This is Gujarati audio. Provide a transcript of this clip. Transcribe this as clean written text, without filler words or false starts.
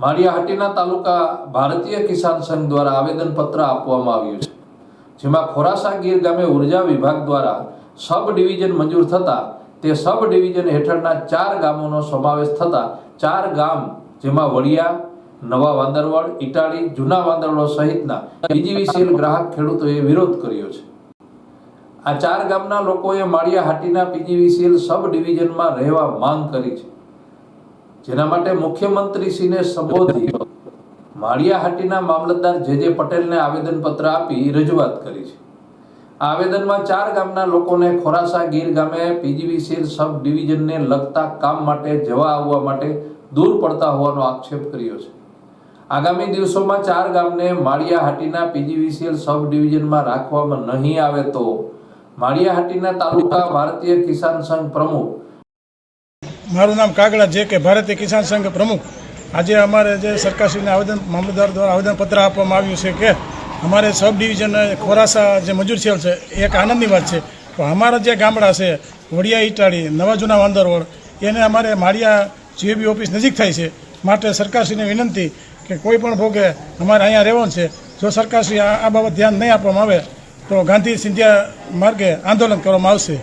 માળિયાહાટીના તાલુકા ભારતીય કિસાન સંઘ દ્વારા આવેદનપત્ર આપવામાં આવ્યું છે, જેમાં ખોરાસા ગીર ગામે ઉર્જા વિભાગ દ્વારા સબ ડિવિઝન મંજૂર થતા તે સબ ડિવિઝન હેઠળના 4 ગામોનો સમાવેશ થતા 4 ગામ જેમાં વડિયા, નવા વાંદરવડ, ઇટાળી, જૂના વાંદરવડ સહિતના પીજીવીસીએલ ગ્રાહક ખેડૂતોએ વિરોધ કર્યો છે। આ 4 ગામના લોકોએ માળિયાહાટીના પીજીવીસીએલ સબ ડિવિઝનમાં રહેવા માંગ કરી છે, જેના માટે મુખ્યમંત્રીશ્રીને સંબોધી માળિયાહાટીના મામલતદાર જે પટેલને આવેદનપત્ર આપી રજૂઆત કરી છે। આ આવેદનમાં 4 ગામના લોકોને ખોરાસા ગીર ગામે પીજીવીસીએલ સબ ડિવિઝનને લગતા કામ માટે જવા આવવા માટે દૂર પડતા હોવાનો આક્ષેપ કર્યો છે। આગામી દિવસોમાં 4 ગામને માળિયાહાટીના પીજીવીસીએલ સબ ડિવિઝનમાં રાખવામાં નહીં આવે તો માળિયાહાટીના તાલુકા ભારતીય કિસાન સંઘ પ્રમુખ, મારું નામ કાગડા જે કે ભારતીય કિસાન સંઘ પ્રમુખ, આજે અમારે જે સરકારશ્રીને મામલતદાર દ્વારા આવેદનપત્ર આપવામાં આવ્યું છે કે અમારે સબ ડિવિઝન ખોરાસા જે મંજૂર થયેલ છે એક આનંદની વાત છે, પણ અમારા જે ગામડા છે વડિયા, ઇટાળી, નવા જૂના વાંદરવડ એને અમારે માળિયા જીએબી ઓફિસ નજીક થાય છે, માટે સરકારશ્રીને વિનંતી કે કોઈ પણ ભોગે અમારે અહીંયા રહેવાનું છે। જો સરકારશ્રી આ બાબત ધ્યાન નહીં આપવામાં આવે તો ગાંધી સિંધિયા માર્ગે આંદોલન કરવામાં આવશે।